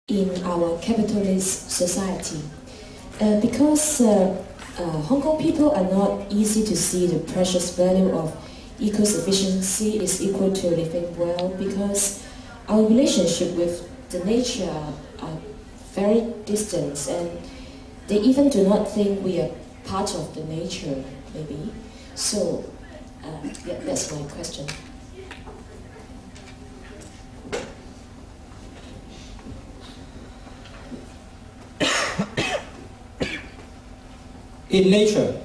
in our capitalist society. Because Hong Kong people are not easy to see the precious value of eco-sufficiency is equal to living well, because our relationship with the nature are very distant, and they even do not think we are part of the nature, maybe. So, yeah, that's my question. In nature,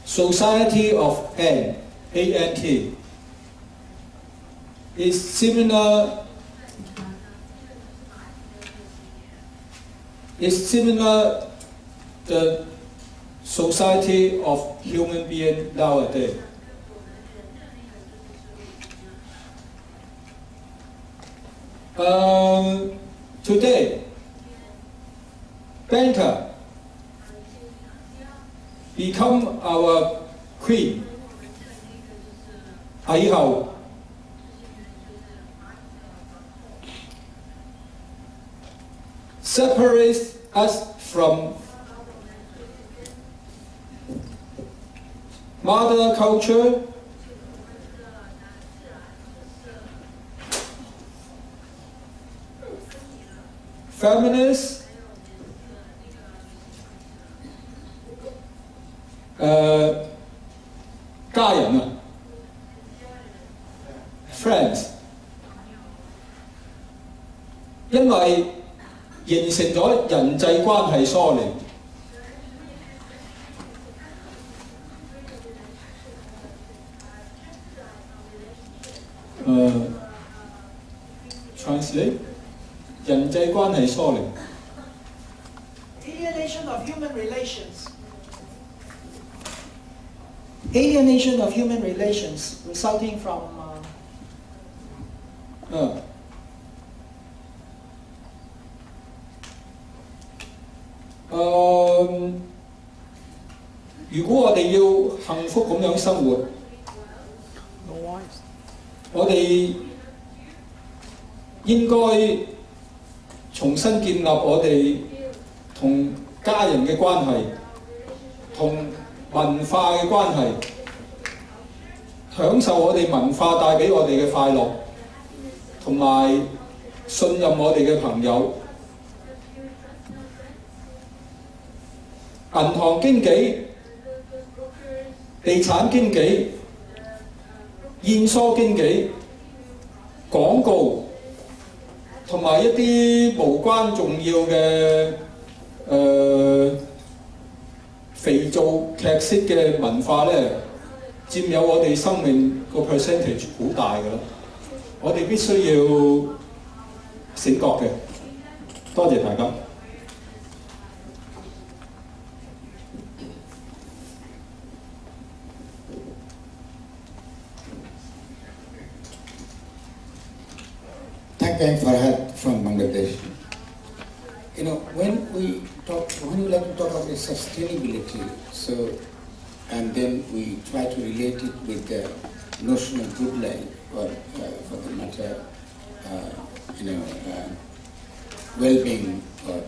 society of ant, A-N-T, is similar the society of human being nowadays. Today, banker become our queen. 以後 separates us from mother culture, feminists, 家人啊 friends， 因為形成咗人際關係疏離。translate 人際關係疏離。Alienation of human relations. Alienation of human relations resulting from如果我哋要幸福咁樣生活，我哋應該重新建立我哋同家人嘅關係，同文化嘅關係，享受我哋文化帶俾我哋嘅快樂，同埋信任我哋嘅朋友。銀行經紀、地產經紀、燕梳經紀、廣告，同埋一啲無關重要嘅肥皂劇式嘅文化咧，佔有我哋生命個 percentage 好大㗎啦。我哋必須要醒覺嘅。多謝大家。Thank Farhad from Bangladesh. You know, when we like to talk about sustainability, so, and then we try to relate it with the notion of good life, or for the matter, well-being, or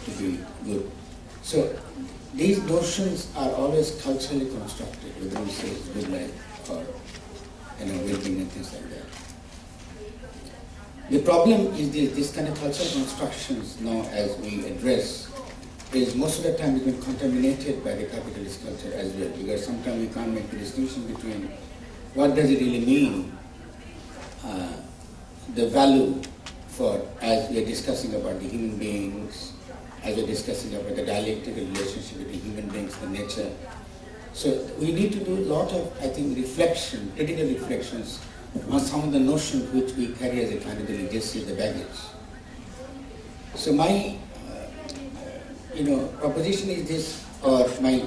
to be good. So these notions are always culturally constructed, whether we say it's good life or well-being and things like that. The problem is this kind of cultural constructions now, as we address, is most of the time it's been contaminated by the capitalist culture as well, because sometimes we can't make the distinction between what does it really mean, the value for, as we're discussing about the human beings, as we're discussing about the dialectical relationship between human beings and nature. So we need to do a lot of, I think, reflection, critical reflections on some of the notions which we carry as a kind of the legacy, the baggage. So my, proposition is this, or my,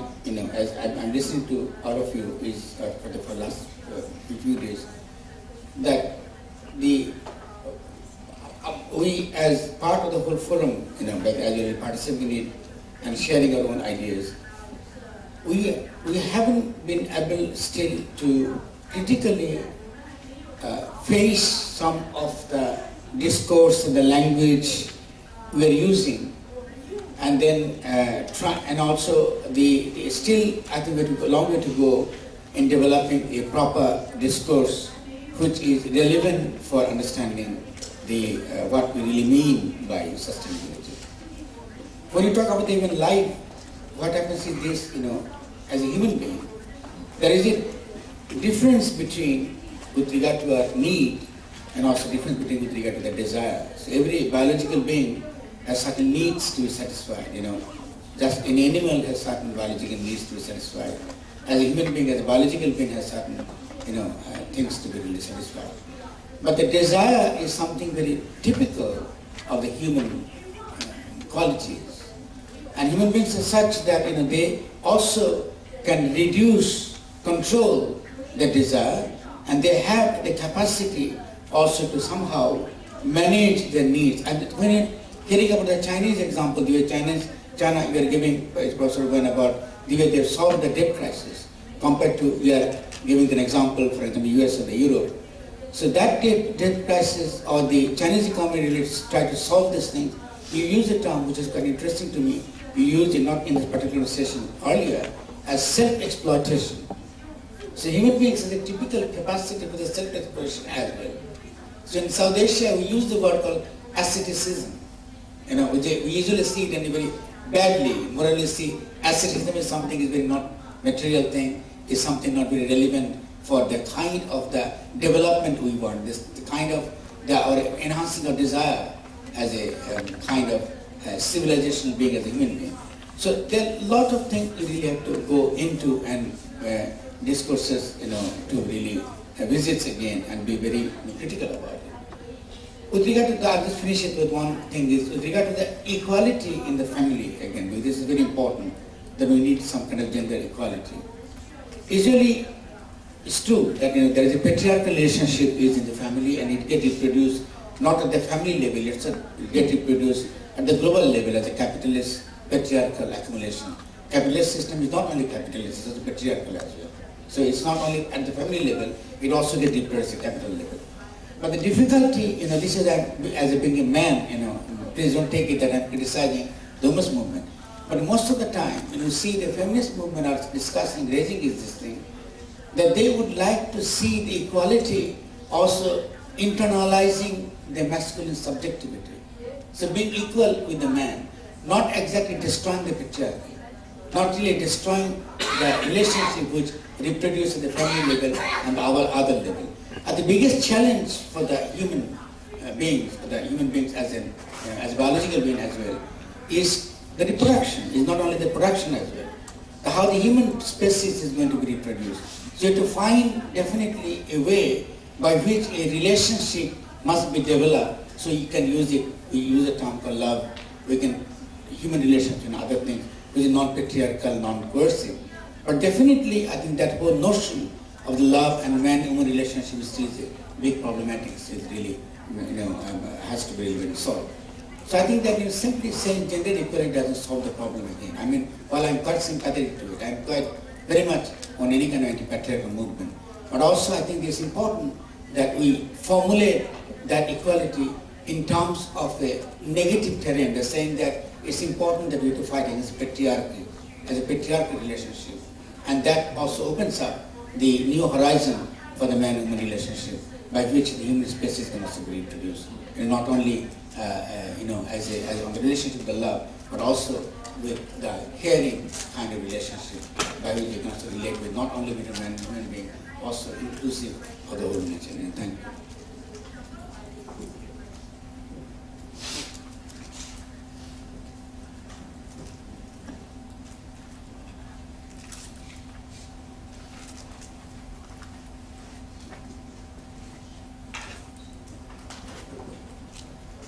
as I'm listening to all of you, is for the last few days, that we as part of the whole forum, as we're participating in it and sharing our own ideas, we haven't been able still to critically face some of the discourse and the language we're using, and then and also still I think we have a long way to go in developing a proper discourse which is relevant for understanding what we really mean by sustainability. When you talk about even life, what happens is this, as a human being, there is a difference with regard to our need and also difference with regard to the desire. So every biological being has certain needs to be satisfied, Just an animal has certain biological needs to be satisfied. As a human being, as a biological being has certain, things to be really satisfied. But the desire is something very typical of the human qualities. And human beings are such that, they also can control the desire, and they have the capacity also to somehow manage their needs. And when you're hearing about the Chinese example, the way China, we are giving Professor Tuen about the way they've solved the debt crisis, compared to we are giving an example, for example, US or the Europe. So that debt crisis or the Chinese economy really try to solve this thing. You use a term which is quite interesting to me. You used it not in this particular session earlier as self-exploitation. So human beings have a typical capacity for the self-exploitation as well. So in South Asia, we use the word called asceticism. We usually see it in a very badly, morally see asceticism is something is very not material thing, is something not very relevant for the kind of the development we want, the kind of our enhancing our desire as a kind of civilizational being, as a human being. So there are a lot of things you really have to go into and discourses, to really visit again and be very critical about it. With regard to I'll just finish it with one thing, is with regard to the equality in the family, again, because this is very important, that we need some kind of gender equality. Usually, it's true that there is a patriarchal relationship is in the family, and it gets reproduced not at the family level, it gets reproduced at the global level as a capitalist patriarchal accumulation. Capitalist system is not only capitalist, it's also patriarchal as well. So it's not only at the family level, it also gets reproduced at capital level. But the difficulty, this is that as a being a man, please don't take it that I'm criticizing the women's movement. But most of the time, when you see the feminist movement are discussing, raising this thing, that they would like to see the equality also internalizing the masculine subjectivity. So being equal with the man, not exactly destroying the patriarchy, not really destroying the relationship which reproduces at the family level and our other level. And the biggest challenge for the human beings, as biological being as well, is the reproduction. Is not only the production as well. How the human species is going to be reproduced. So you have to find definitely a way by which a relationship must be developed. So you can use it. We use a term called love. We can human relations and other things, which is non-patriarchal, non-coercive. But definitely, I think that whole notion of the love and man-woman relationship is still a big problematic. Still really, has to be really solved. So I think that simply saying gender equality doesn't solve the problem again. I mean, while I'm quite sympathetic to it, I'm quite very much on any kind of anti-patriarchal movement. But also I think it's important that we formulate that equality in terms of a negative terrain. They're saying that it's important that we have to fight against patriarchy, as a patriarchal relationship. And that also opens up the new horizon for the man-woman relationship, by which the human species can also be introduced. And not only as on the relationship with the love, but also with the caring kind of relationship, by which you can also relate with not only with a man and human being, also inclusive of the whole nature. And thank you.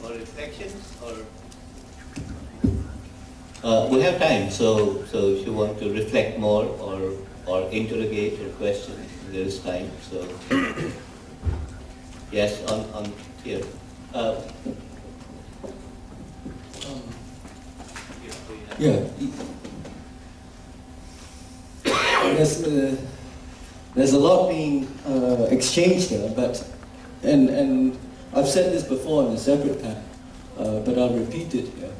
Reflections or we have time, so if you want to reflect more or interrogate or question, there is time. So yes, on here. Yeah. There's a lot being exchanged here, but and I've said this before in a separate time, but I'll repeat it here.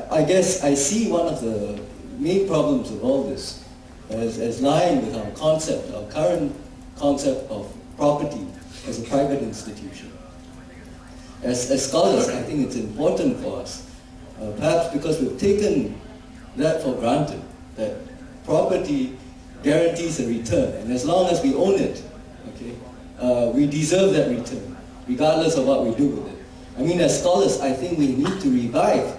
I guess I see one of the main problems of all this as lying with our concept, our current concept of property as a private institution. As scholars, I think it's important for us, perhaps because we've taken that for granted, that property guarantees a return, and as long as we own it, okay, we deserve that return, regardless of what we do with it. I mean, as scholars, I think we need to revive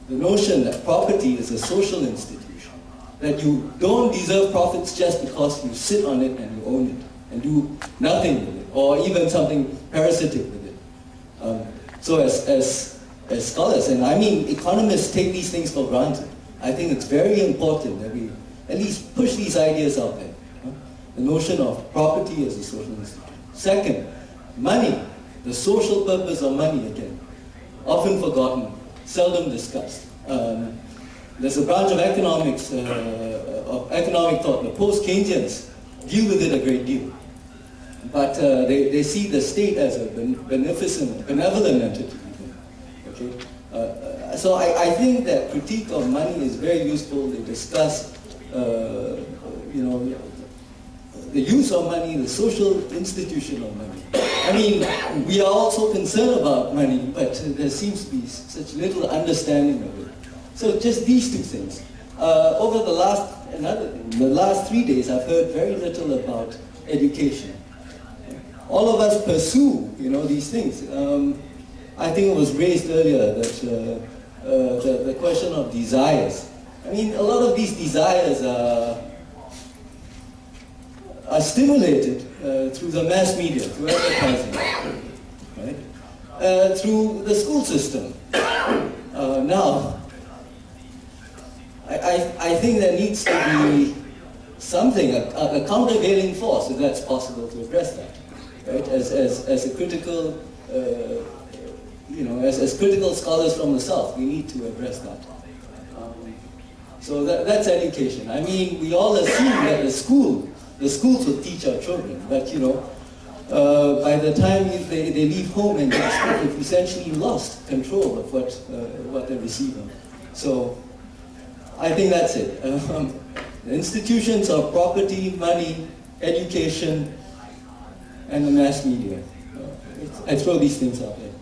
the notion that property is a social institution, that you don't deserve profits just because you sit on it and you own it, and do nothing with it, or even something parasitic with it. So as scholars, and I mean economists take these things for granted, I think it's very important that we at least push these ideas out there. The notion of property as a social institution. Second, money, the social purpose of money again, often forgotten, seldom discussed. There's a branch of economics, of economic thought, the post-Keynesians deal with it a great deal. But they see the state as a benevolent entity. Okay? So I think that critique of money is very useful. They discuss, you know, the use of money, the social institution of money. I mean, we are also concerned about money, but there seems to be such little understanding of it. So just these two things. Over the last 3 days, I've heard very little about education. All of us pursue, you know, these things. I think it was raised earlier that the question of desires. I mean, a lot of these desires are stimulated through the mass media, through advertising, right? Through the school system. Now, I think there needs to be something, a countervailing force, if that's possible, to address that, right? As a critical, you know, as critical scholars from the South, we need to address that. So that's education. I mean, we all assume that the schools will teach our children, but you know, by the time they leave home and get school, they've essentially lost control of what they're receiving. So I think that's it. The institutions of property, money, education, and the mass media. I throw these things out there.